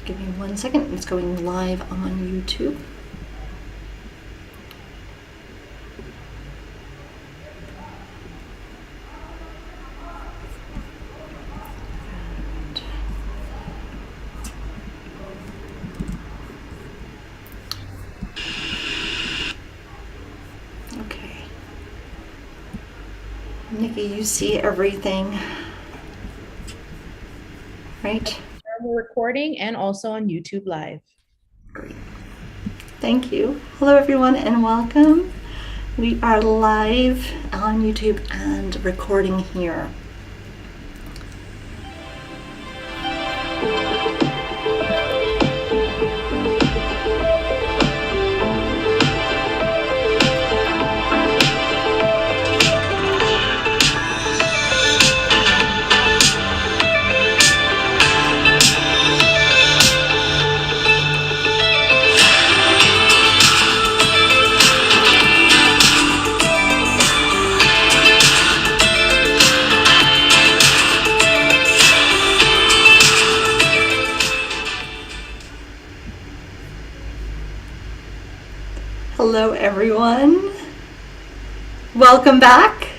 Give me 1 second. It's going live on YouTube. Okay. Nikki, you see everything, right? We're recording and also on YouTube Live. Great. Thank you. Hello, everyone, and welcome. We are live on YouTube and recording here. Hello, everyone. Welcome back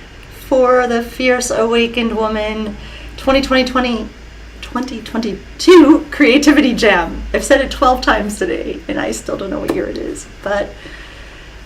for the Fierce Awakened Woman 2022 Creativity Jam. I've said it 12 times today, and I still don't know what year it is, but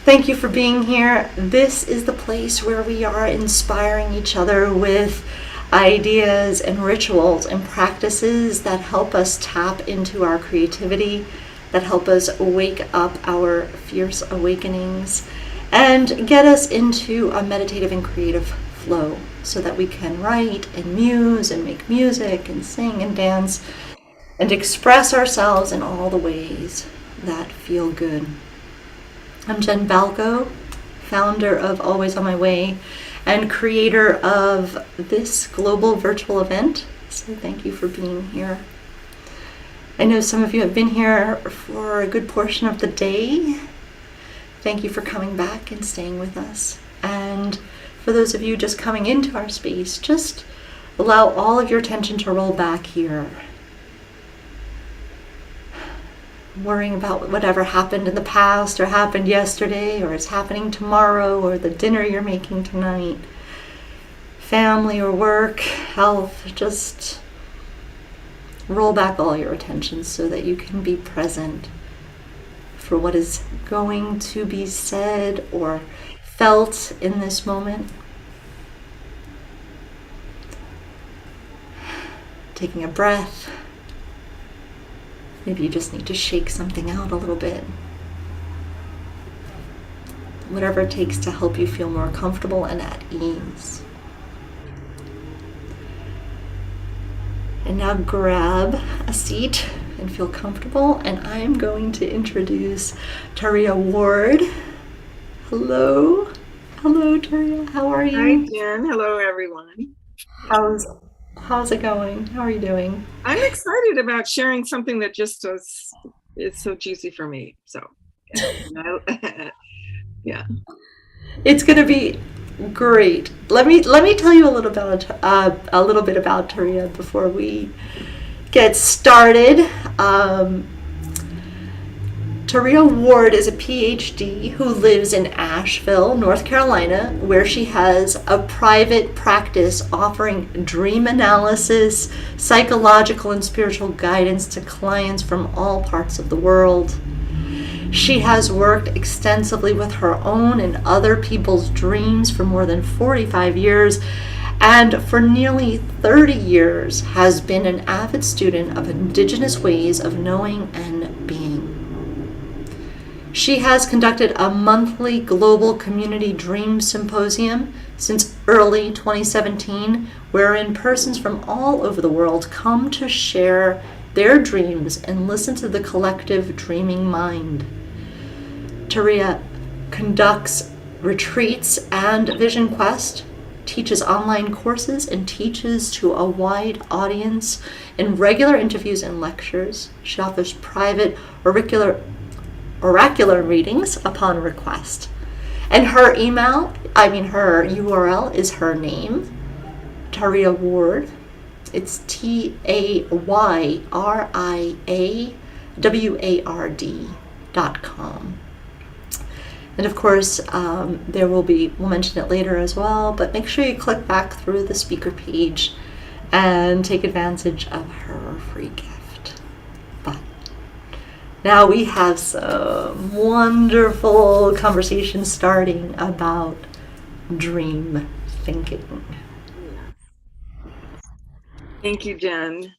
thank you for being here. This is the place where we are inspiring each other with ideas and rituals and practices that help us tap into our creativity, that help us wake up our fierce awakenings and get us into a meditative and creative flow so that we can write and muse and make music and sing and dance and express ourselves in all the ways that feel good. I'm Jen Balco, founder of Always on My Way and creator of this global virtual event. So thank you for being here. I know some of you have been here for a good portion of the day. Thank you for coming back and staying with us. And for those of you just coming into our space, just allow all of your attention to roll back here. Worrying about whatever happened in the past or happened yesterday or is happening tomorrow or the dinner you're making tonight. Family or work, health, just roll back all your attention so that you can be present for what is going to be said or felt in this moment. Taking a breath. Maybe you just need to shake something out a little bit. Whatever it takes to help you feel more comfortable and at ease. And now grab a seat and feel comfortable. And I'm going to introduce Tayria Ward. Hello. Hello, Tayria. How are you? Hi, Jen. Hello, everyone. How's it going? How are you doing? I'm excited about sharing something that just is so juicy for me. So, yeah. It's going to be great. Let me tell you a little bit about Tayria before we get started. Tayria Ward is a Ph.D. who lives in Asheville, North Carolina, where she has a private practice offering dream analysis, psychological and spiritual guidance to clients from all parts of the world. She has worked extensively with her own and other people's dreams for more than 45 years, and for nearly 30 years has been an avid student of Indigenous ways of knowing and being. She has conducted a monthly Global Community Dream Symposium since early 2017, wherein persons from all over the world come to share their dreams and listen to the collective dreaming mind. Tayria conducts retreats and Vision Quest, teaches online courses, and teaches to a wide audience in regular interviews and lectures. She offers private oracular readings upon request. And her URL is her name, Tayria Ward, It's TAYRIAWARD.com. And of course, we'll mention it later as well, but make sure you click back through the speaker page and take advantage of her free gift. But now we have some wonderful conversation starting about dream thinking. Thank you, Jen.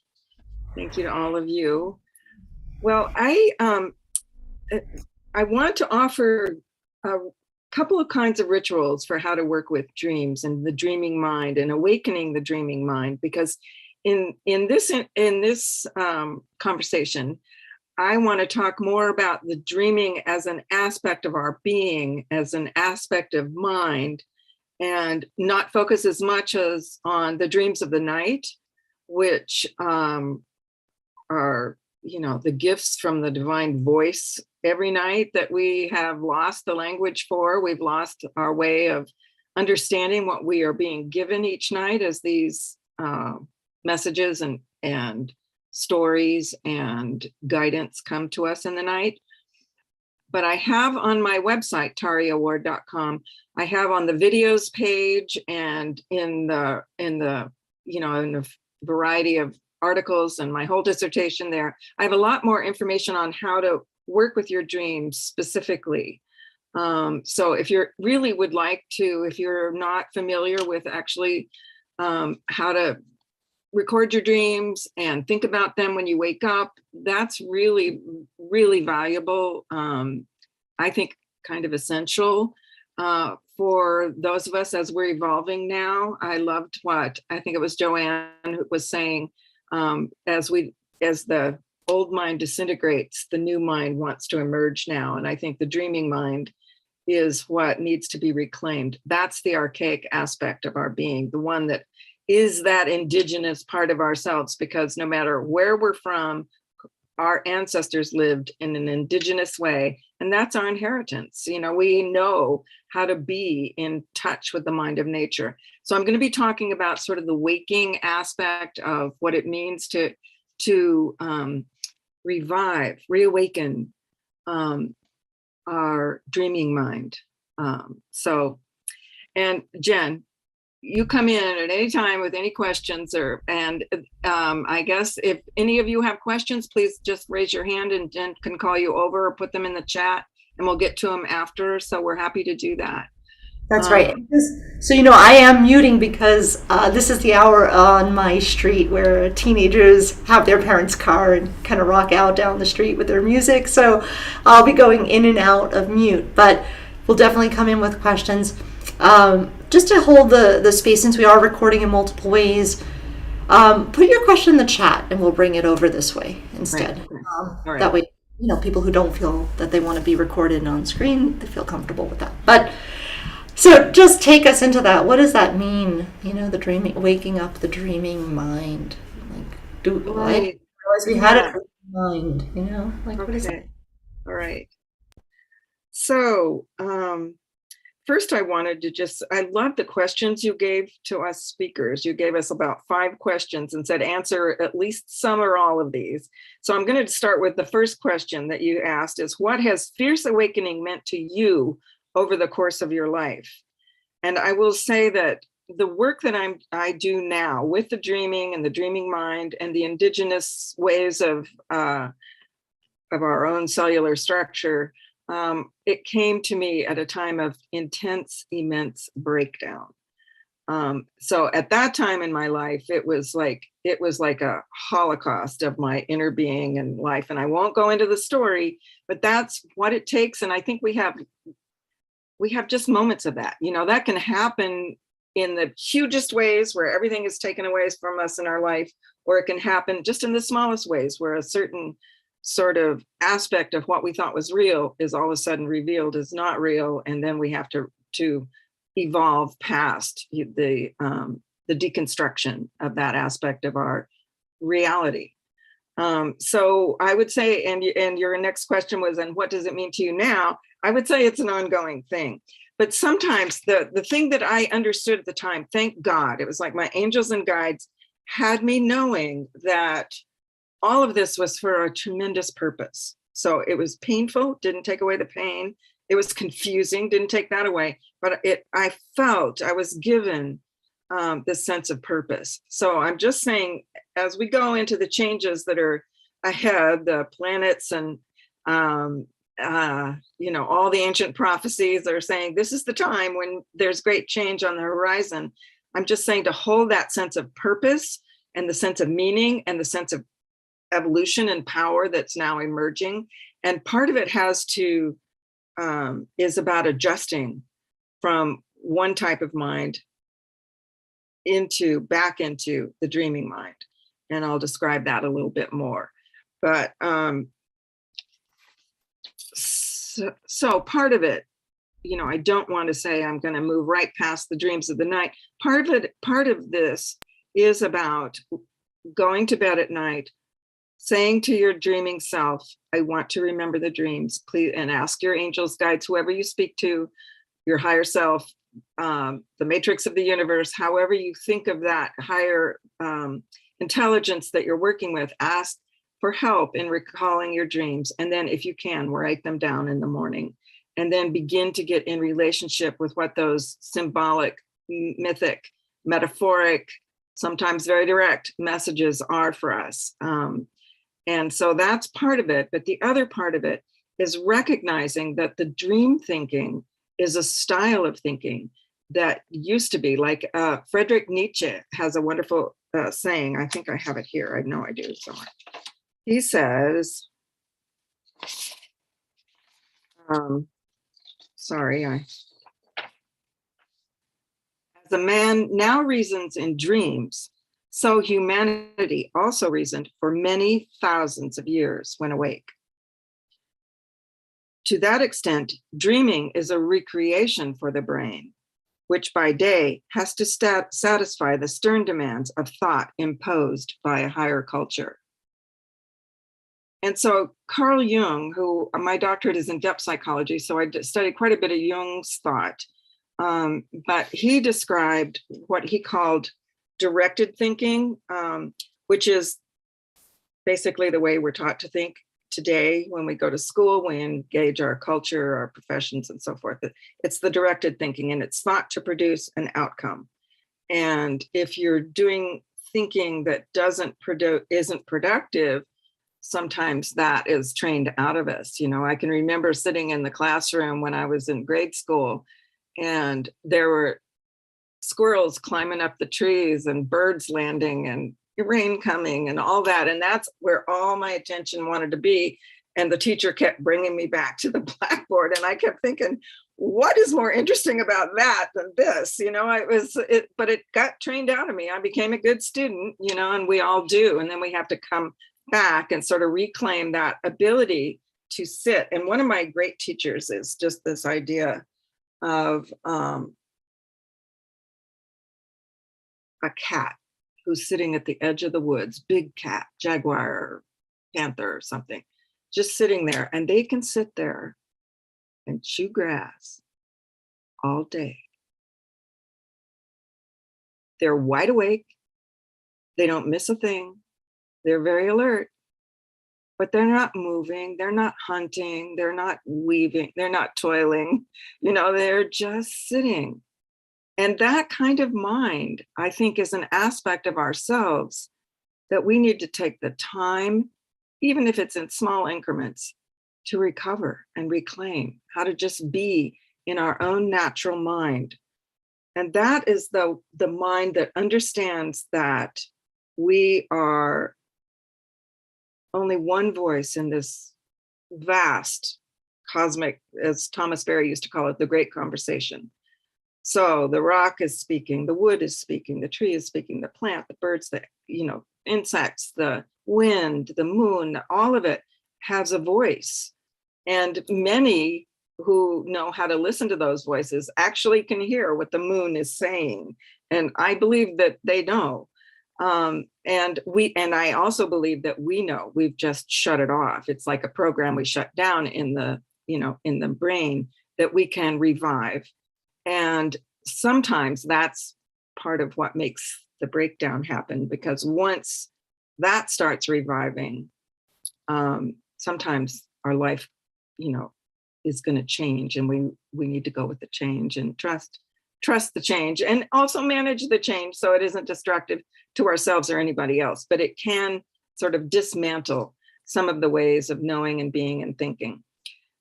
Thank you to all of you. Well, I want to offer a couple of kinds of rituals for how to work with dreams and the dreaming mind and awakening the dreaming mind, because in this conversation, I want to talk more about the dreaming as an aspect of our being, as an aspect of mind, and not focus as much as on the dreams of the night, which are, the gifts from the divine voice every night that we have lost the language for. We've lost our way of understanding what we are being given each night as these messages and stories and guidance come to us in the night. But I have on my website, TayriaWard.com, I have on the videos page and in the variety of articles and my whole dissertation there, I have a lot more information on how to work with your dreams specifically. So if you really would like to, if you're not familiar with actually how to record your dreams and think about them when you wake up, that's really, really valuable. I think kind of essential for those of us as we're evolving now. I loved what I think it was Joanne who was saying, as the old mind disintegrates, the new mind wants to emerge now. And I think the dreaming mind is what needs to be reclaimed. That's the archaic aspect of our being, the one that is that indigenous part of ourselves, because no matter where we're from, our ancestors lived in an indigenous way, and that's our inheritance. We know how to be in touch with the mind of nature. So I'm going to be talking about sort of the waking aspect of what it means to reawaken our dreaming mind. And Jen, you come in at any time with any questions, I guess if any of you have questions, please just raise your hand and Jen can call you over or put them in the chat and we'll get to them after. So we're happy to do that. That's right. So, I am muting because this is the hour on my street where teenagers have their parents' car and kind of rock out down the street with their music. So I'll be going in and out of mute, but we'll definitely come in with questions. Just to hold the space, since we are recording in multiple ways, put your question in the chat and we'll bring it over this way instead. Right. That way, people who don't feel that they want to be recorded on screen, they feel comfortable with that. But so just take us into that. What does that mean? The dreaming, waking up the dreaming mind. I realize we had a dreaming mind, what is it? All right. So, first, I wanted to I love the questions you gave to us speakers. You gave us about 5 questions and said, answer at least some or all of these. So I'm going to start with the first question that you asked is, what has fierce awakening meant to you over the course of your life? And I will say that the work that I do now with the dreaming and the dreaming mind and the indigenous ways of our own cellular structure, it came to me at a time of intense, immense breakdown. So at that time in my life, it was like a holocaust of my inner being and life. And I won't go into the story, but that's what it takes. And I think we have just moments of that. That can happen in the hugest ways where everything is taken away from us in our life, or it can happen just in the smallest ways where a certain sort of aspect of what we thought was real is all of a sudden revealed as not real, and then we have to evolve past the deconstruction of that aspect of our reality. So I would say, and your next question was, and what does it mean to you now? I would say it's an ongoing thing. But sometimes the thing that I understood at the time, thank God, it was like my angels and guides had me knowing that all of this was for a tremendous purpose. So it was painful, didn't take away the pain. It was confusing, didn't take that away. But I felt I was given this sense of purpose. So I'm just saying, as we go into the changes that are ahead, the planets and all the ancient prophecies are saying this is the time when there's great change on the horizon. I'm just saying to hold that sense of purpose and the sense of meaning and the sense of evolution and power that's now emerging. And part of it is about adjusting from one type of mind back into the dreaming mind. And I'll describe that a little bit more. But so part of it, I don't want to say I'm going to move right past the dreams of the night. Part of this is about going to bed at night, saying to your dreaming self, I want to remember the dreams, please, and ask your angels, guides, whoever you speak to, your higher self, the matrix of the universe, however you think of that higher intelligence that you're working with, ask for help in recalling your dreams. And then if you can, write them down in the morning, and then begin to get in relationship with what those symbolic, mythic, metaphoric, sometimes very direct messages are for us. And so that's part of it. But the other part of it is recognizing that the dream thinking is a style of thinking that used to be like Friedrich Nietzsche has a wonderful saying. I think I have it here. I know I do somewhere. He says, as a man now reasons in dreams, so humanity also reasoned for many thousands of years when awake. To that extent, dreaming is a recreation for the brain, which by day has to satisfy the stern demands of thought imposed by a higher culture. And so Carl Jung, who my doctorate is in depth psychology, so I studied quite a bit of Jung's thought, but he described what he called directed thinking, which is basically the way we're taught to think today when we go to school, we engage our culture, our professions, and so forth. It's the directed thinking, and it's thought to produce an outcome. And if you're doing thinking that isn't productive, sometimes that is trained out of us. I can remember sitting in the classroom when I was in grade school, and there were squirrels climbing up the trees and birds landing and rain coming and all that. And that's where all my attention wanted to be. And the teacher kept bringing me back to the blackboard. And I kept thinking, what is more interesting about that than this? But it got trained out of me. I became a good student, and we all do. And then we have to come back and sort of reclaim that ability to sit. And one of my great teachers is just this idea of a cat who's sitting at the edge of the woods, big cat, jaguar or panther or something, just sitting there, and they can sit there and chew grass all day. They're wide awake. They don't miss a thing. They're very alert, but they're not moving. They're not hunting. They're not weaving. They're not toiling. They're just sitting. And that kind of mind, I think, is an aspect of ourselves that we need to take the time, even if it's in small increments, to recover and reclaim, how to just be in our own natural mind. And that is the mind that understands that we are only one voice in this vast cosmic, as Thomas Berry used to call it, the great conversation. So the rock is speaking, the wood is speaking, the tree is speaking, the plant, the birds, the insects, the wind, the moon, all of it has a voice. And many who know how to listen to those voices actually can hear what the moon is saying. And I believe that they know. And I also believe that we know, we've just shut it off. It's like a program we shut down in the brain that we can revive. And sometimes that's part of what makes the breakdown happened, because once that starts reviving, sometimes our life, is going to change, and we need to go with the change and trust the change, and also manage the change so it isn't destructive to ourselves or anybody else, but it can sort of dismantle some of the ways of knowing and being and thinking.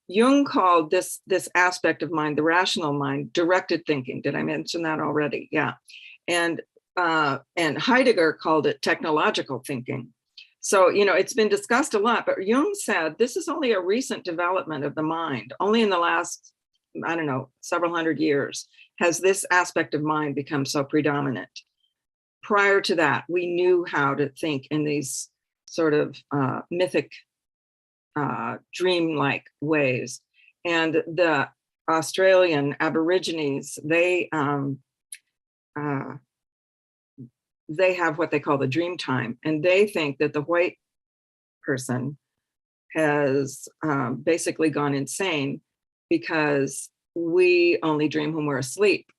Jung called this aspect of mind, the rational mind, directed thinking. Did I mention that already? Yeah. And Heidegger called it technological thinking. So, it's been discussed a lot, but Jung said this is only a recent development of the mind. Only in the last, several hundred years has this aspect of mind become so predominant. Prior to that, we knew how to think in these sort of mythic, dream-like ways. And the Australian Aborigines, they have what they call the dream time, and they think that the white person has basically gone insane because we only dream when we're asleep.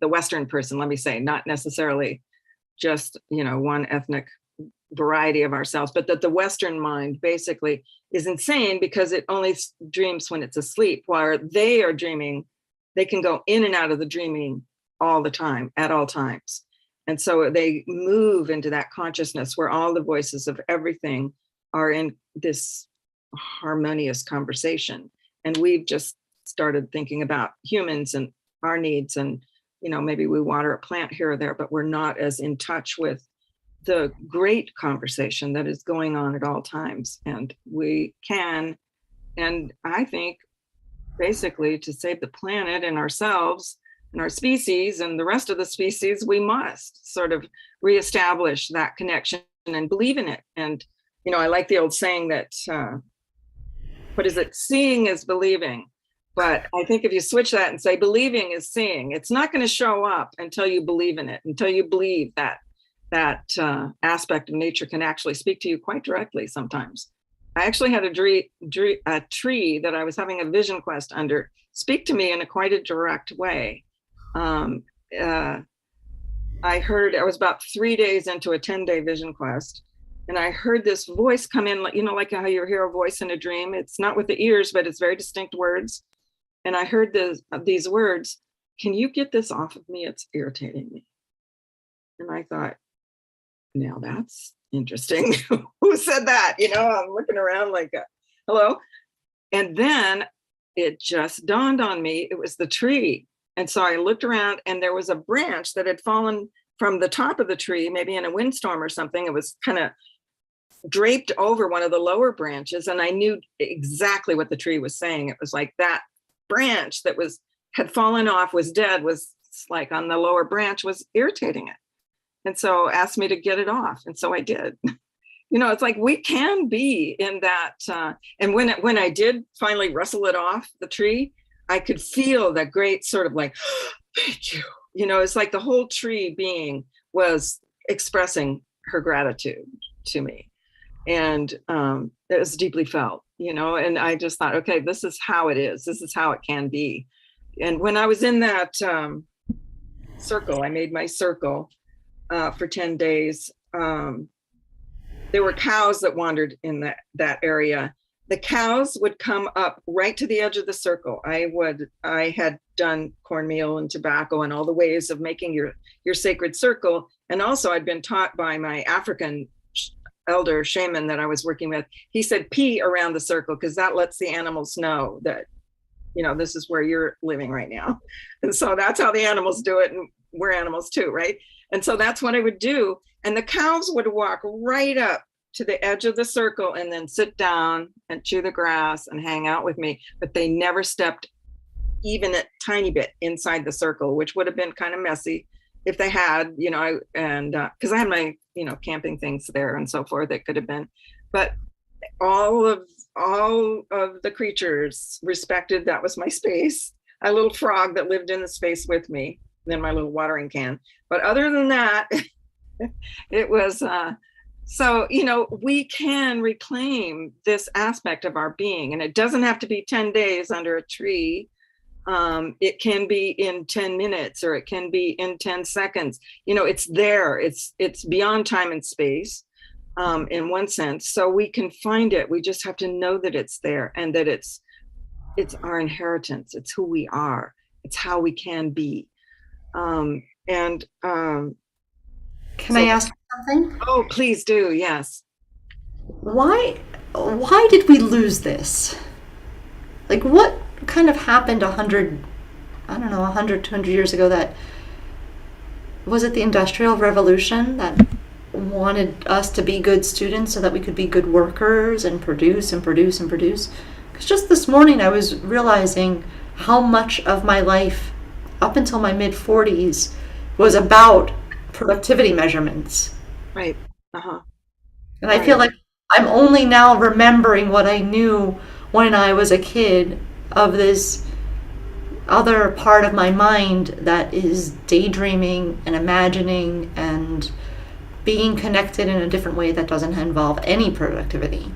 The Western person, let me say, not necessarily just one ethnic variety of ourselves, but that the Western mind basically is insane because it only dreams when it's asleep, while they are dreaming, they can go in and out of the dreaming all the time, at all times. And so they move into that consciousness where all the voices of everything are in this harmonious conversation. And we've just started thinking about humans and our needs, and maybe we water a plant here or there, but we're not as in touch with the great conversation that is going on at all times. And we can, and I think basically to save the planet and ourselves and our species and the rest of the species, we must sort of reestablish that connection and believe in it. And, I like the old saying that, seeing is believing. But I think if you switch that and say believing is seeing, it's not going to show up until you believe in it, until you believe that aspect of nature can actually speak to you quite directly sometimes. I actually had a tree that I was having a vision quest under speak to me in quite a direct way. I was about 3 days into a 10-day vision quest, and I heard this voice come in, like how you hear a voice in a dream. It's not with the ears, but it's very distinct words. And I heard these words, "Can you get this off of me? It's irritating me." And I thought, now that's interesting. Who said that? I'm looking around like, hello. And then it just dawned on me, it was the tree. And so I looked around, and there was a branch that had fallen from the top of the tree, maybe in a windstorm or something. It was kind of draped over one of the lower branches. And I knew exactly what the tree was saying. It was like that branch that had fallen off, was dead, was like on the lower branch, was irritating it. And so asked me to get it off. And so I did. It's like we can be in that. And when I did finally wrestle it off the tree, I could feel that great sort of like, thank you. It's like the whole tree being was expressing her gratitude to me. And it was deeply felt, and I just thought, okay, this is how it is. This is how it can be. And when I was in that circle, I made my circle for 10 days. There were cows that wandered in that area. The cows would come up right to the edge of the circle. I had done cornmeal and tobacco and all the ways of making your sacred circle. And also I'd been taught by my African elder shaman that I was working with. He said, pee around the circle, because that lets the animals know that, this is where you're living right now. And so that's how the animals do it. And we're animals too, right? And so that's what I would do. And the cows would walk right up to the edge of the circle and then sit down and chew the grass and hang out with me. But they never stepped even a tiny bit inside the circle, which would have been kind of messy if they had, because I had my, camping things there and so forth, it could have been. But all of the creatures respected that was my space. A little frog that lived in the space with me, then my little watering can. But other than that, it was, so, we can reclaim this aspect of our being, and it doesn't have to be 10 days under a tree. It can be in 10 minutes or it can be in 10 seconds. It's there. It's beyond time and space, in one sense. So we can find it. We just have to know that it's there and that it's our inheritance. It's who we are. It's how we can be. Can I ask something? Oh, please do. Yes. Why did we lose this? Like, what kind of happened 100, 200 years ago? That was it, the Industrial Revolution that wanted us to be good students so that we could be good workers and produce and produce and produce? Because just this morning I was realizing how much of my life up until my mid-40s was about productivity measurements. Right. Uh-huh. And I feel like I'm only now remembering what I knew when I was a kid of this other part of my mind that is daydreaming and imagining and being connected in a different way that doesn't involve any productivity.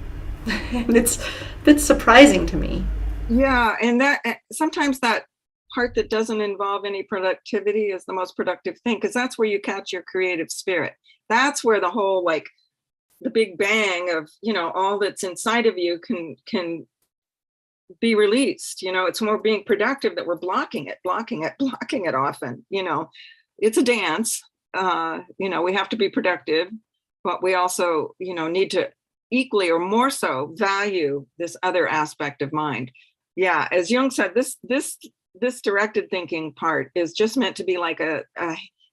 And it's a bit surprising to me. Yeah, and that sometimes that part that doesn't involve any productivity is the most productive thing, because that's where you catch your creative spirit. That's where the whole, like, the big bang of, all that's inside of you can be released. It's more being productive that we're blocking it often. It's a dance. We have to be productive, but we also, need to equally or more so value this other aspect of mind. Yeah, as Jung said, this directed thinking part is just meant to be like a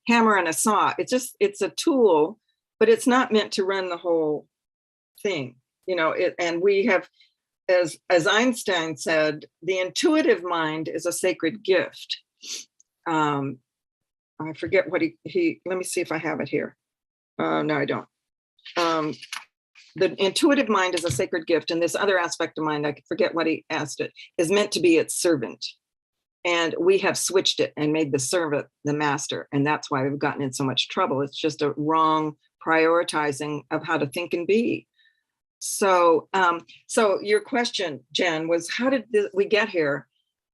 hammer and a saw. It's a tool, but it's not meant to run the whole thing. And we have, as Einstein said, the intuitive mind is a sacred gift. I forget what he let me see if I have it here. No, I don't. The intuitive mind is a sacred gift, and this other aspect of mind, I forget what he asked it, is meant to be its servant. And we have switched it and made the servant the master. And that's why we've gotten in so much trouble. It's just a wrong prioritizing of how to think and be. So your question, Jen, was how did we get here?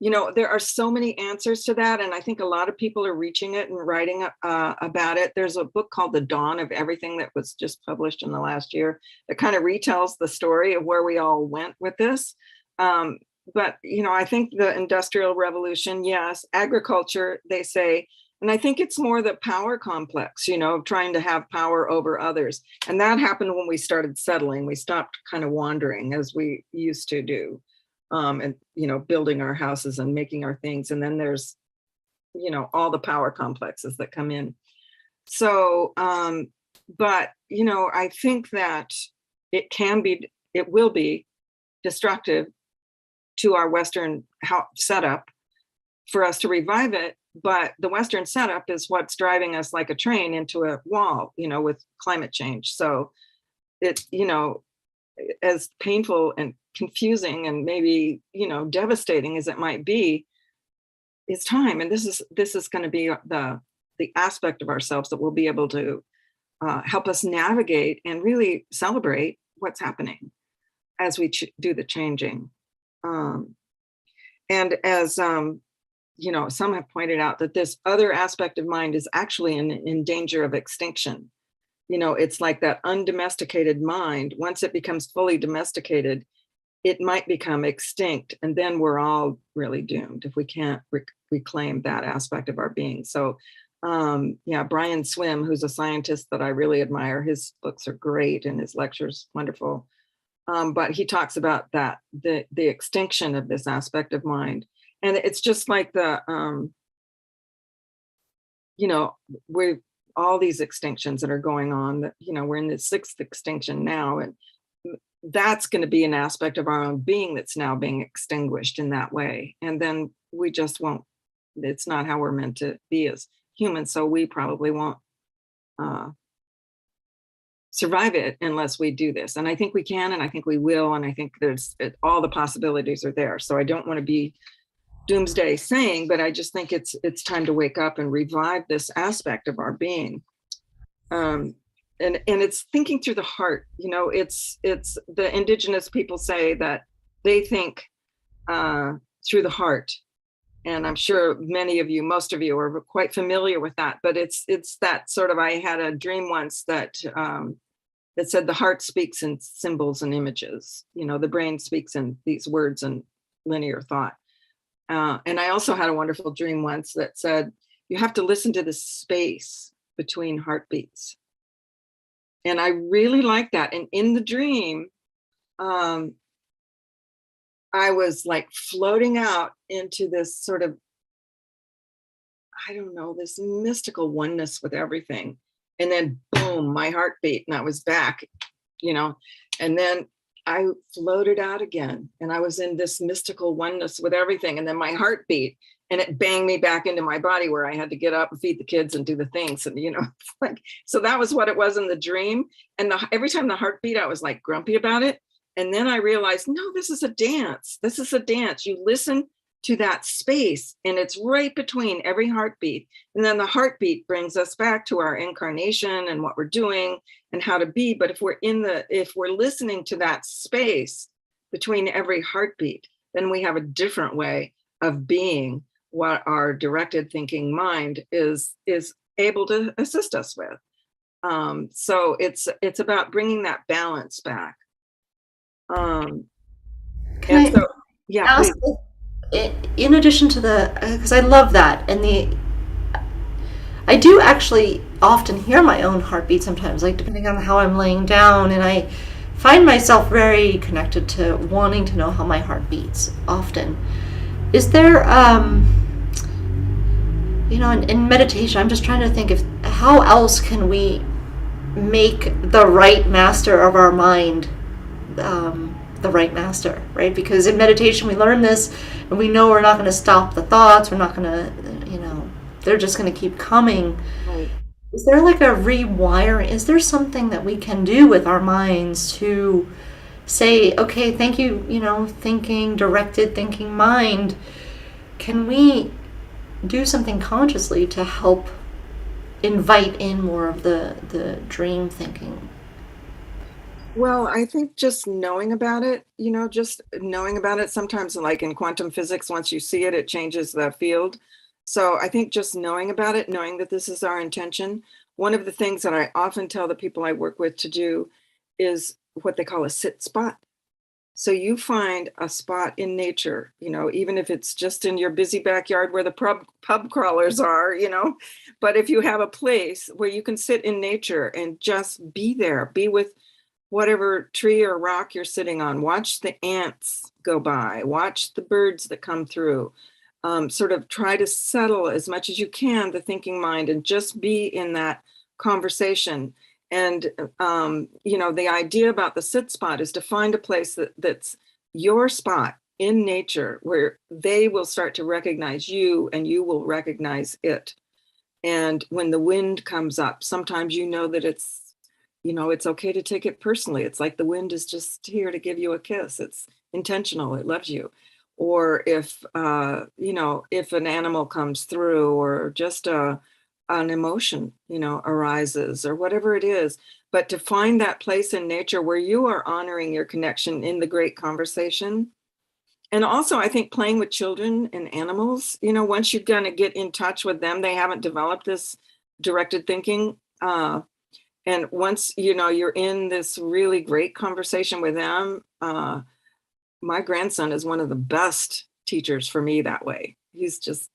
There are so many answers to that. And I think a lot of people are reaching it and writing about it. There's a book called The Dawn of Everything that was just published in the last year that kind of retells the story of where we all went with this. But, I think the Industrial Revolution, yes, agriculture, they say, and I think it's more the power complex, of trying to have power over others. And that happened when we started settling. We stopped kind of wandering as we used to do. And, building our houses and making our things. And then there's, all the power complexes that come in. So, but, I think that it will be destructive to our Western setup for us to revive it. But the Western setup is what's driving us like a train into a wall, with climate change. So it, as painful and confusing and maybe, devastating as it might be, it's time. And this is going to be the aspect of ourselves that will be able to help us navigate and really celebrate what's happening as we do the changing. And as, some have pointed out that this other aspect of mind is actually in danger of extinction. It's like that undomesticated mind. Once it becomes fully domesticated, it might become extinct. And then we're all really doomed if we can't reclaim that aspect of our being. So, Brian Swim, who's a scientist that I really admire, his books are great and his lectures wonderful. But he talks about that, the extinction of this aspect of mind. And it's just like we're all these extinctions that are going on, that, we're in the 6th extinction now. And that's going to be an aspect of our own being that's now being extinguished in that way. And then we just won't, it's not how we're meant to be as humans. So we probably won't survive it unless we do this. And I think we can, and I think we will. And I think all the possibilities are there. So I don't want to be doomsday saying, but I just think it's time to wake up and revive this aspect of our being. And it's thinking through the heart. It's the indigenous people say that they think through the heart, And I'm sure many of you, most of you are quite familiar with that, but it's that sort of, I had a dream once that that said the heart speaks in symbols and images. The brain speaks in these words and linear thought. And I also had a wonderful dream once that said, you have to listen to the space between heartbeats. And I really like that. And in the dream, I was like floating out into this sort of, I don't know, this mystical oneness with everything. And then boom, my heartbeat, and I was back, and then I floated out again, and I was in this mystical oneness with everything. And then my heartbeat, and it banged me back into my body where I had to get up and feed the kids and do the things. And, so that was what it was in the dream. And every time the heartbeat, I was like grumpy about it. And then I realized, no, this is a dance. This is a dance. You listen to that space, and it's right between every heartbeat. And then the heartbeat brings us back to our incarnation and what we're doing and how to be. But if we're listening to that space between every heartbeat, then we have a different way of being, what our directed thinking mind is able to assist us with. So it's about bringing that balance back. Ask, in addition to because I love that, and I do actually often hear my own heartbeat sometimes, like depending on how I'm laying down, and I find myself very connected to wanting to know how my heart beats often. Is there, in meditation, I'm just trying to think of how else can we make the right master of our mind the right master, right? Because in meditation we learn this, and we know we're not going to stop the thoughts. We're not going to, they're just going to keep coming. Right. Is there like a rewiring? Is there something that we can do with our minds to say, okay, thank you, directed thinking mind, can we do something consciously to help invite in more of the dream thinking? Well, I think just knowing about it, sometimes, like in quantum physics, once you see it, it changes the field. So I think just knowing about it, knowing that this is our intention. One of the things that I often tell the people I work with to do is what they call a sit spot. So you find a spot in nature, even if it's just in your busy backyard where the pub crawlers are, but if you have a place where you can sit in nature and just be there, be with whatever tree or rock you're sitting on, watch the ants go by, watch the birds that come through, sort of try to settle as much as you can the thinking mind and just be in that conversation. And, the idea about the sit spot is to find a place that's your spot in nature where they will start to recognize you and you will recognize it. And when the wind comes up, sometimes that it's okay to take it personally. It's like the wind is just here to give you a kiss. It's intentional. It loves you. Or if an animal comes through, or just an emotion, arises, or whatever it is, but to find that place in nature where you are honoring your connection in the great conversation. And also, I think playing with children and animals, once you're going to get in touch with them, they haven't developed this directed thinking. And once, you're in this really great conversation with them, my grandson is one of the best teachers for me that way. He's just,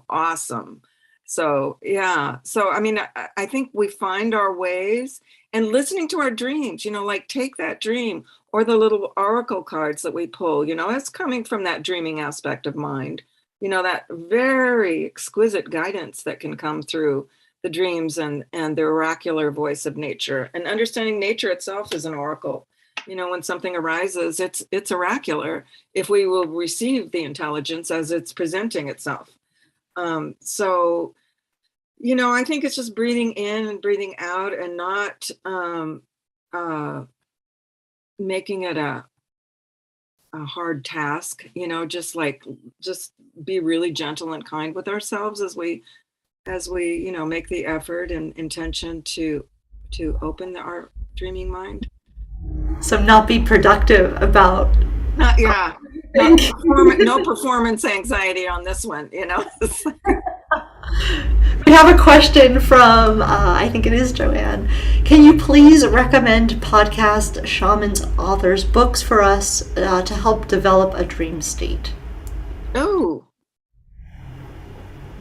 awesome. So, yeah. So, I think we find our ways, and listening to our dreams, like take that dream or the little oracle cards that we pull, it's coming from that dreaming aspect of mind, that very exquisite guidance that can come through the dreams and the oracular voice of nature, and understanding nature itself is an oracle. When something arises, it's oracular if we will receive the intelligence as it's presenting itself. So, I think it's just breathing in and breathing out, and not making it a hard task, just be really gentle and kind with ourselves as we make the effort and intention to open our dreaming mind. So not be productive about Yeah. No performance anxiety on this one, you know. We have a question from, I think it is Joanne. Can you please recommend podcast shamans, authors, books for us to help develop a dream state? Oh,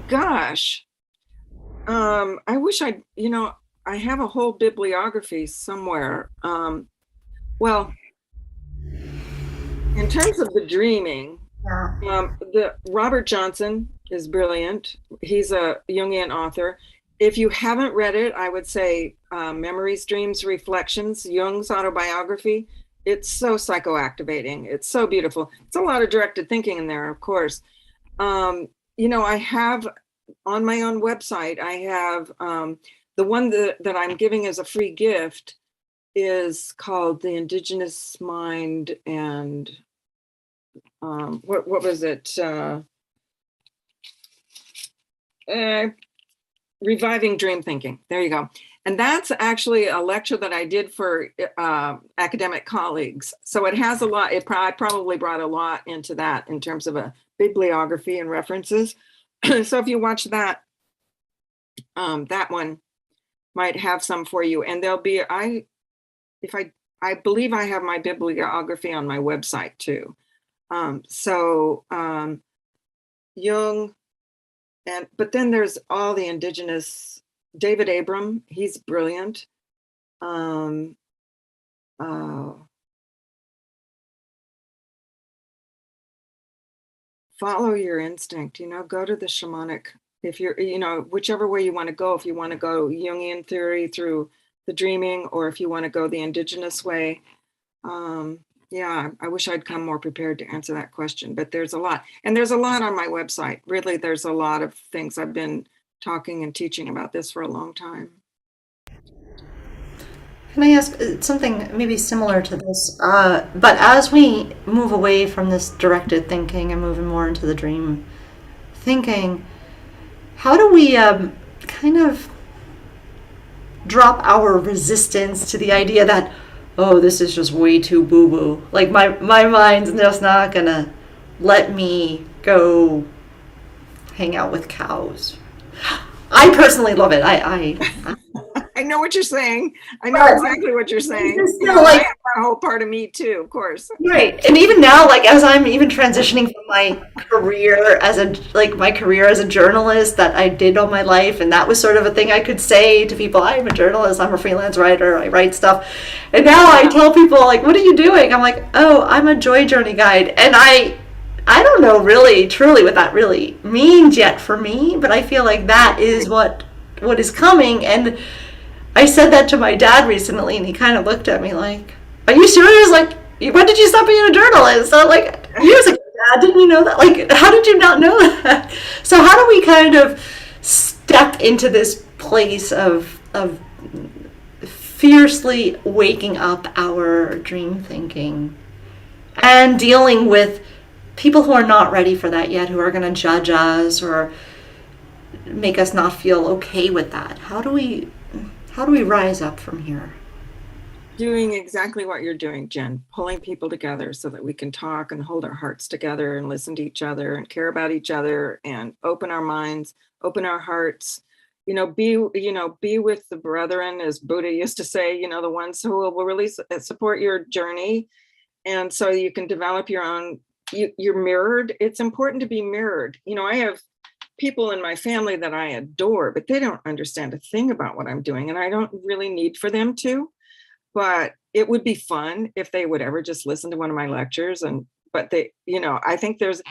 gosh. I wish I have a whole bibliography somewhere. Well, in terms of the dreaming, the Robert Johnson is brilliant. He's a Jungian author. If you haven't read it, I would say Memories, Dreams, Reflections, Jung's autobiography. It's so psychoactivating. It's so beautiful. It's a lot of directed thinking in there, of course. I have on my own website, I have the one that I'm giving as a free gift is called The Indigenous Mind and what was it? Reviving Dream Thinking. There you go. And that's actually a lecture that I did for academic colleagues. So it has a lot, I probably brought a lot into that in terms of a bibliography and references. So if you watch that, that one might have some for you. And there'll be, I believe I have my bibliography on my website too. Jung, but then there's all the indigenous, David Abram, he's brilliant. Follow your instinct, go to the shamanic, if you're, whichever way you want to go, if you want to go Jungian theory through the dreaming, or if you want to go the indigenous way. Yeah, I wish I'd come more prepared to answer that question, but there's a lot. And there's a lot on my website. Really, there's a lot of things. I've been talking and teaching about this for a long time. Can I ask something maybe similar to this? But as we move away from this directed thinking and moving more into the dream thinking, how do we kind of drop our resistance to the idea that, oh, this is just way too boo-boo. Like my mind's just not gonna let me go hang out with cows. I personally love it. I know what you're saying. I know exactly what you're saying. I have that whole part of me too, of course. Right. And even now, like as I'm even transitioning from my career as a journalist that I did all my life, and that was sort of a thing I could say to people, I'm a journalist, I'm a freelance writer, I write stuff. And now I tell people, like, what are you doing? I'm like, oh, I'm a joy journey guide. And I don't know really truly what that really means yet for me, but I feel like that is what is coming. And I said that to my dad recently, and he kind of looked at me like, are you serious? Like, when did you stop being a journalist? So, like, years ago, Dad, didn't you know that? Like, how did you not know that? So how do we kind of step into this place of fiercely waking up our dream thinking and dealing with people who are not ready for that yet, who are going to judge us or make us not feel okay with that? How do we rise up from here? Doing exactly what you're doing, Jen, pulling people together so that we can talk and hold our hearts together and listen to each other and care about each other and open our minds, open our hearts, be with the brethren, as Buddha used to say, the ones who will really support your journey. And so you can develop your own, you're mirrored. It's important to be mirrored. I have people in my family that I adore, but they don't understand a thing about what I'm doing. And I don't really need for them to, but it would be fun if they would ever just listen to one of my lectures. But they, I think there's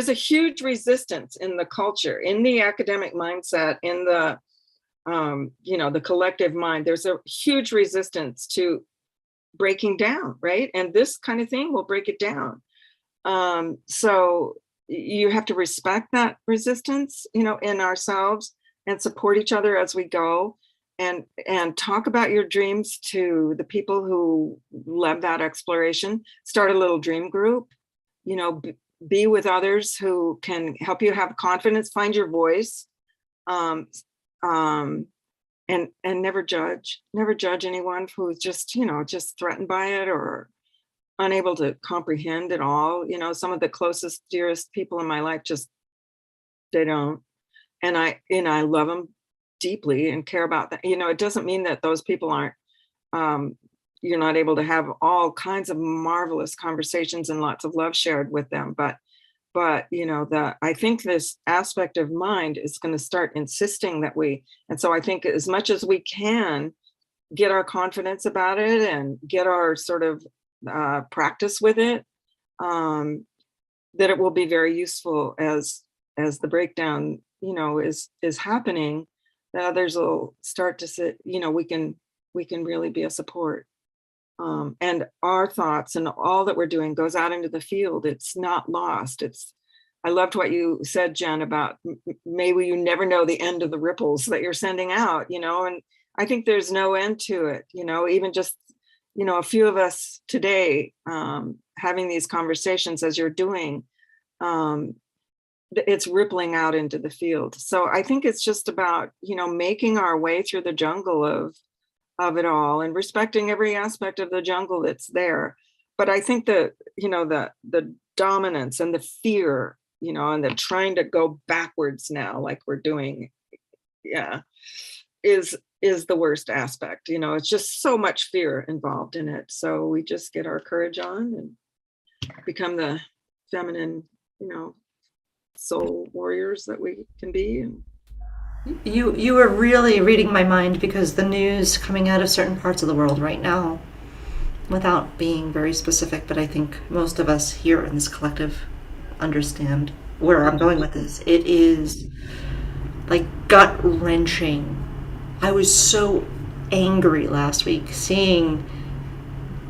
a huge resistance in the culture, in the academic mindset, in the, the collective mind. There's a huge resistance to breaking down, right? And this kind of thing will break it down. So you have to respect that resistance, in ourselves, and support each other as we go, and talk about your dreams to the people who love that exploration. Start a little dream group, be with others who can help you have confidence, find your voice, and never judge anyone who's just threatened by it or unable to comprehend it all. Some of the closest, dearest people in my life just, they don't. And I love them deeply and care about that. It doesn't mean that those people aren't, you're not able to have all kinds of marvelous conversations and lots of love shared with them. But I think this aspect of mind is going to start insisting that and so I think as much as we can get our confidence about it and get our sort of practice with it, that it will be very useful as the breakdown, is happening, that others will start to sit, we can really be a support. And our thoughts and all that we're doing goes out into the field. It's not lost. I loved what you said, Jen, about maybe you never know the end of the ripples that you're sending out, and I think there's no end to it, even just, a few of us today having these conversations as you're doing, it's rippling out into the field. So I think it's just about, making our way through the jungle of it all and respecting every aspect of the jungle that's there. But I think that, the dominance and the fear, and the trying to go backwards now, like we're doing, is the worst aspect. It's just so much fear involved in it. So we just get our courage on and become the feminine, soul warriors that we can be. And You were really reading my mind, because the news coming out of certain parts of the world right now, without being very specific, but I think most of us here in this collective understand where I'm going with this. It is like gut wrenching. I was so angry last week seeing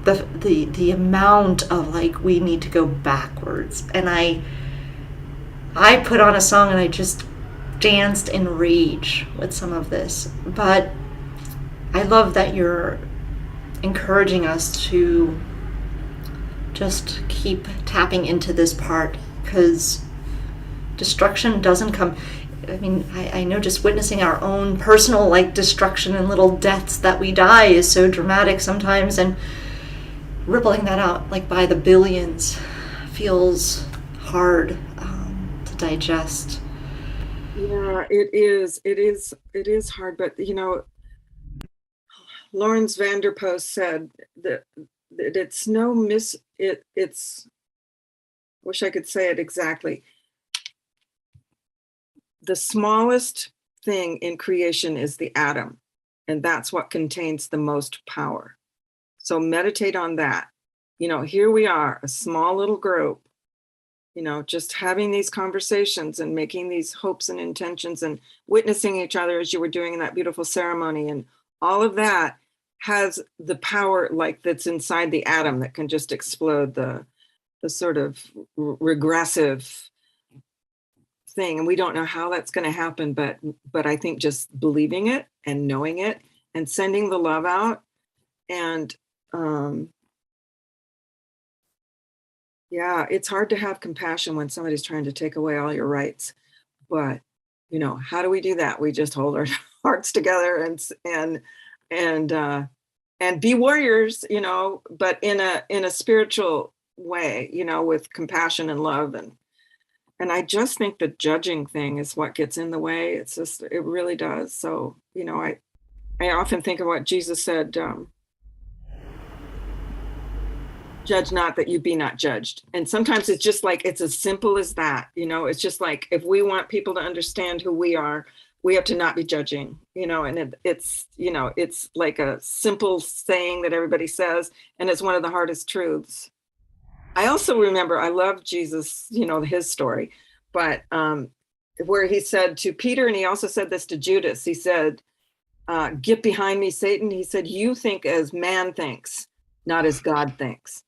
the amount of like, we need to go backwards. And I put on a song and I just danced in rage with some of this. But I love that you're encouraging us to just keep tapping into this part, because destruction doesn't come. I mean, I know just witnessing our own personal like destruction and little deaths that we die is so dramatic sometimes, and rippling that out like by the billions feels hard to digest. Yeah, it is hard, but Lawrence Vanderpost said that it's it's, wish I could say it exactly. The smallest thing in creation is the atom, and that's what contains the most power. So meditate on that. Here we are, a small little group, just having these conversations and making these hopes and intentions and witnessing each other as you were doing in that beautiful ceremony. And all of that has the power like that's inside the atom that can just explode the sort of regressive thing. And we don't know how that's going to happen, but I think just believing it and knowing it and sending the love out. And it's hard to have compassion when somebody's trying to take away all your rights. But how do we do that? We just hold our hearts together and be warriors, but in a spiritual way, with compassion and love. And I just think the judging thing is what gets in the way. It's just, it really does. So, I often think of what Jesus said, judge not that you be not judged. And sometimes it's just like, it's as simple as that. It's just like, if we want people to understand who we are, we have to not be judging, and it's like a simple saying that everybody says, and it's one of the hardest truths. I also remember, I love Jesus, his story, but where he said to Peter, and he also said this to Judas, he said, get behind me, Satan. He said, you think as man thinks, not as God thinks.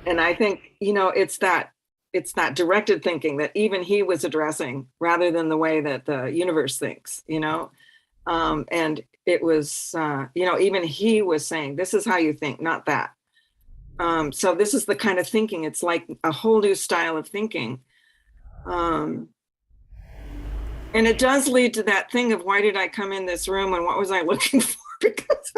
And I think, it's that directed thinking that even he was addressing, rather than the way that the universe thinks, and it was, even he was saying, this is how you think, not that. So this is the kind of thinking, it's like a whole new style of thinking. And it does lead to that thing of, why did I come in this room and what was I looking for? because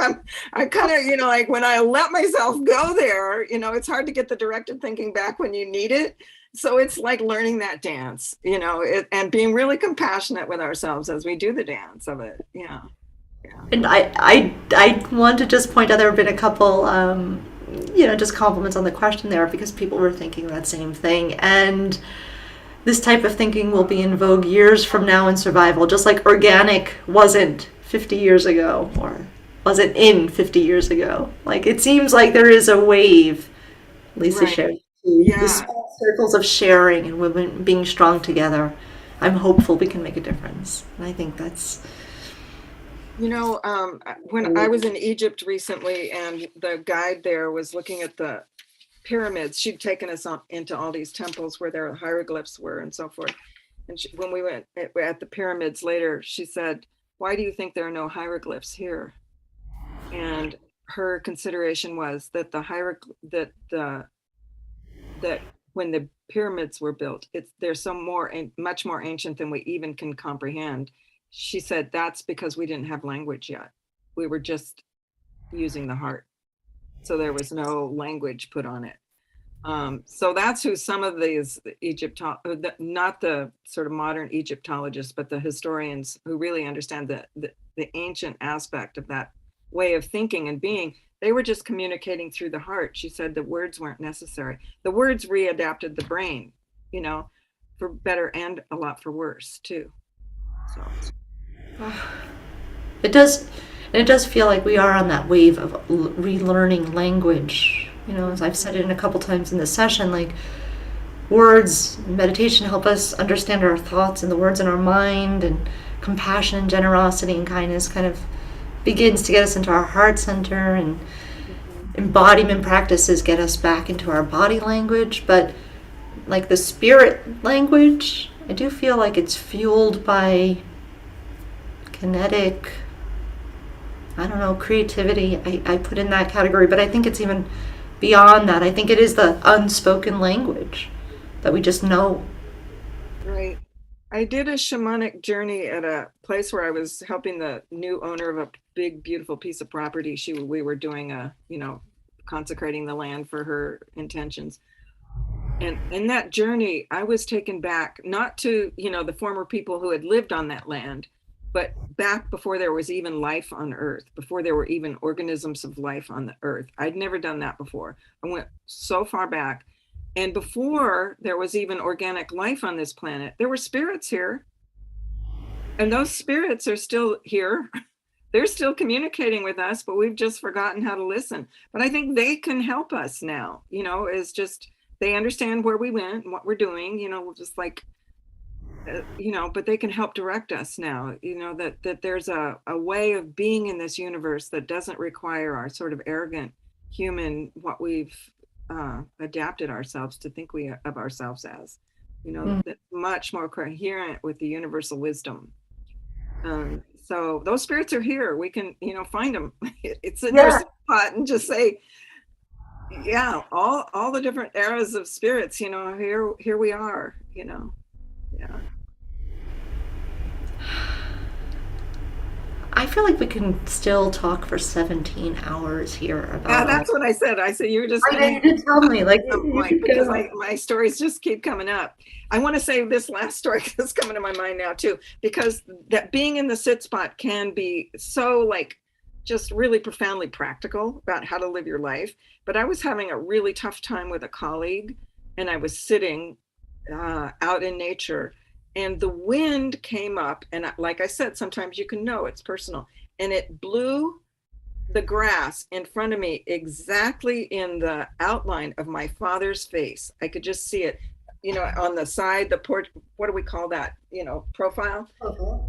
I kind of, like when I let myself go there, it's hard to get the directed thinking back when you need it. So it's like learning that dance, and being really compassionate with ourselves as we do the dance of it. Yeah. And I want to just point out there have been a couple, just compliments on the question there because people were thinking that same thing. And this type of thinking will be in vogue years from now in survival, just like organic wasn't 50 years ago or wasn't in 50 years ago. Like it seems like there is a wave, Lisa Right. shared, Yeah. the small circles of sharing and women being strong together. I'm hopeful we can make a difference. And I think that's... When I was in Egypt recently and the guide there was looking at the pyramids, she'd taken us into all these temples where their hieroglyphs were and so forth. And when we went at the pyramids later, she said, "Why do you think there are no hieroglyphs here?" And her consideration was that that when the pyramids were built, they're much more ancient than we even can comprehend. She said that's because we didn't have language yet. We were just using the heart. So there was no language put on it. So that's who some of these not the sort of modern Egyptologists, but the historians who really understand the ancient aspect of that way of thinking and being, they were just communicating through the heart. She said the words weren't necessary. The words readapted the brain, for better and a lot for worse too. So It does feel like we are on that wave of relearning language. As I've said it a couple times in this session, like words, meditation help us understand our thoughts and the words in our mind, and compassion and generosity and kindness kind of begins to get us into our heart center, and embodiment practices get us back into our body language. But like the spirit language, I do feel like it's fueled by kinetic, creativity. I put in that category, but I think it's even beyond that. I think it is the unspoken language that we just know. Right. I did a shamanic journey at a place where I was helping the new owner of a big, beautiful piece of property. We were doing consecrating the land for her intentions. And in that journey, I was taken back, not to, the former people who had lived on that land, but back before there was even life on Earth, before there were even organisms of life on the Earth. I'd never done that before. I went so far back. And before there was even organic life on this planet, there were spirits here. And those spirits are still here. They're still communicating with us, but we've just forgotten how to listen. But I think they can help us now, is just, they understand where we went and what we're doing, just like, but they can help direct us now, that there's a way of being in this universe that doesn't require our sort of arrogant human, what we've adapted ourselves to think of ourselves as, that's much more coherent with the universal wisdom. So those spirits are here. We can, find them. It's in your spot and just say, yeah, all the different eras of spirits, here we are, yeah. I feel like we can still talk for 17 hours here about. Yeah, that's what I said. I said you were just. You did tell me, like, at some point, because my stories just keep coming up. I want to say this last story that's coming to my mind now too, because that being in the sit spot can be so like just really profoundly practical about how to live your life. But I was having a really tough time with a colleague, and I was sitting out in nature. And the wind came up, and like I said, sometimes you can know it's personal, and it blew the grass in front of me exactly in the outline of my father's face. I could just see it, on the side, the what do we call that? Profile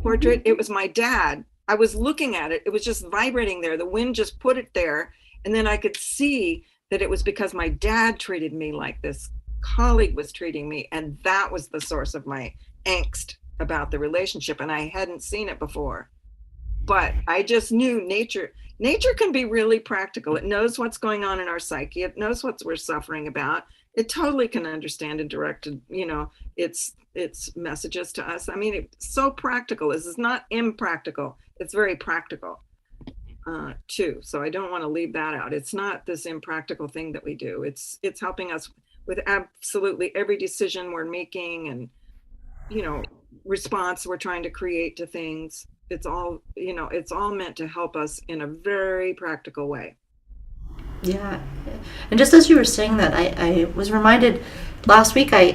portrait. It was my dad. I was looking at it. It was just vibrating there. The wind just put it there. And then I could see that it was because my dad treated me like this colleague was treating me. And that was the source of my angst about the relationship, and I hadn't seen it before. But I just knew nature can be really practical. It knows what's going on in our psyche. It knows what we're suffering about. It totally can understand and direct, its messages to us. I mean, it's so practical. This is not impractical. It's very practical. too. So I don't want to leave that out. It's not this impractical thing that we do. It's helping us with absolutely every decision we're making and, response we're trying to create to things. It's all, it's all meant to help us in a very practical way. Yeah. And just as you were saying that, I was reminded last week I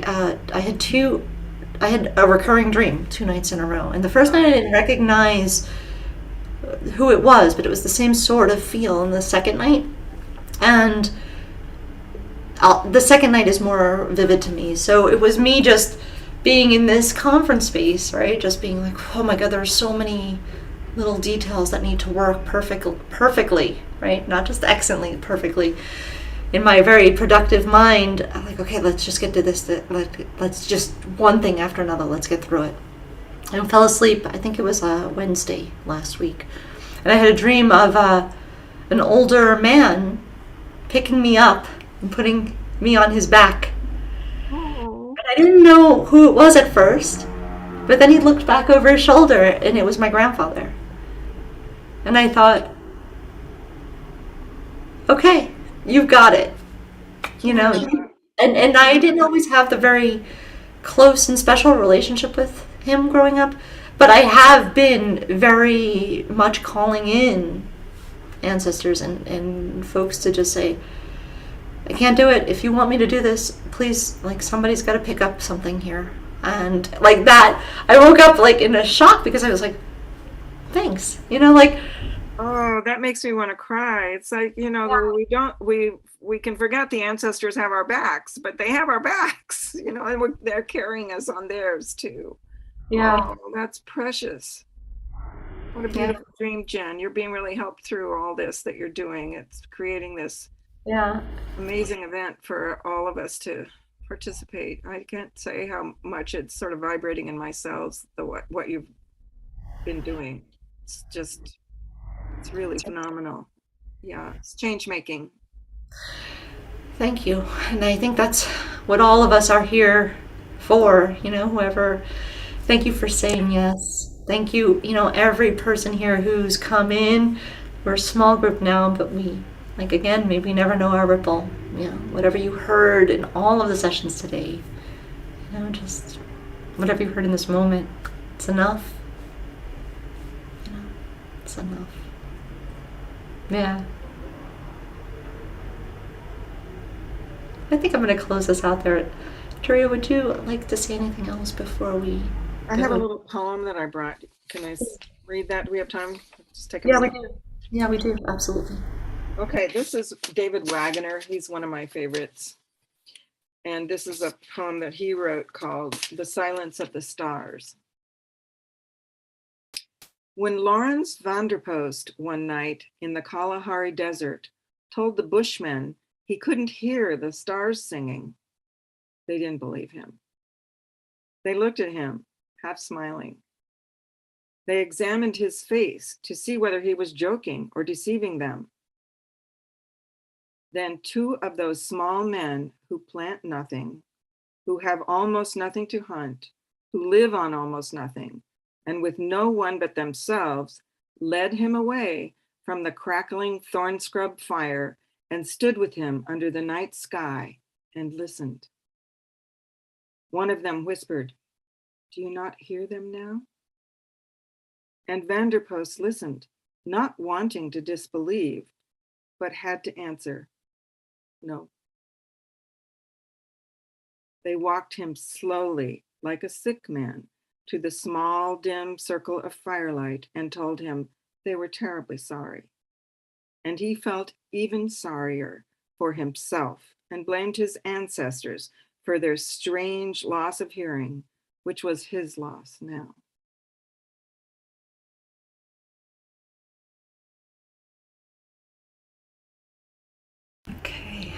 had a recurring dream 2 nights in a row. And the first night I didn't recognize who it was, but it was the same sort of feel. And the second night, and the second night is more vivid to me. So it was me just being in this conference space, right? Just being like, oh my God, there are so many little details that need to work perfectly, right? Not just excellently, perfectly. In my very productive mind, I'm like, okay, let's just get to this. Let's just one thing after another. Let's get through it. I fell asleep. I think it was Wednesday last week. And I had a dream of an older man picking me up and putting me on his back. Oh. And I didn't know who it was at first, but then he looked back over his shoulder and it was my grandfather. And I thought, okay, you've got it. And I didn't always have the very close and special relationship with him growing up, but I have been very much calling in ancestors and folks to just say, I can't do it. If you want me to do this, please, like, somebody's got to pick up something here. And like that, I woke up like in a shock because I was like, thanks, like. Oh, that makes me want to cry. It's like, we can forget the ancestors have our backs, but they have our backs, and they're carrying us on theirs too. Yeah. Oh, that's precious. What a beautiful dream, Jen. You're being really helped through all this that you're doing. It's creating this amazing event for all of us to participate. I can't say how much it's sort of vibrating in my cells, what you've been doing. It's really phenomenal. Yeah, it's change making. Thank you. And I think that's what all of us are here for, whoever. Thank you for saying yes. Thank you, every person here who's come in. We're a small group now, but we, again, maybe never know our ripple. Whatever you heard in all of the sessions today, just whatever you heard in this moment, it's enough. It's enough. Yeah. I think I'm going to close this out there. Tayria, would you like to say anything else before we... I have a little poem that I brought. Can I read that? Do we have time? Just take a Yeah, minute. we do. Yeah, we do. Absolutely. Okay, this is David Wagner. He's one of my favorites. And this is a poem that he wrote called The Silence of the Stars. When Lawrence Vanderpost one night in the Kalahari Desert told the Bushmen he couldn't hear the stars singing, they didn't believe him. They looked at him, half smiling. They examined his face to see whether he was joking or deceiving them. Then two of those small men who plant nothing, who have almost nothing to hunt, who live on almost nothing, and with no one but themselves, led him away from the crackling thorn scrub fire and stood with him under the night sky and listened. One of them whispered, "Do you not hear them now?" And Vanderpost listened, not wanting to disbelieve, but had to answer, no. They walked him slowly, like a sick man, to the small, dim circle of firelight and told him they were terribly sorry. And he felt even sorrier for himself and blamed his ancestors for their strange loss of hearing, which was his loss now. Okay.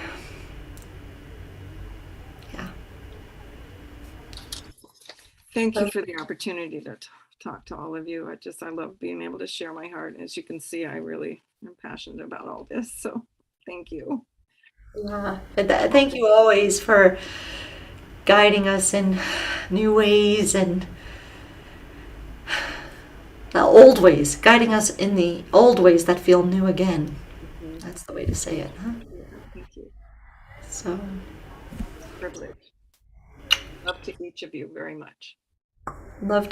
Yeah. Thank you for the opportunity to talk to all of you. I love being able to share my heart. As you can see, I really am passionate about all this. So thank you. Yeah. Thank you always for guiding us in new ways and the old ways, guiding us in the old ways that feel new again. Mhm. That's the way to say it, huh? Yeah, thank you. So, Privilege. Love to each of you very much. love to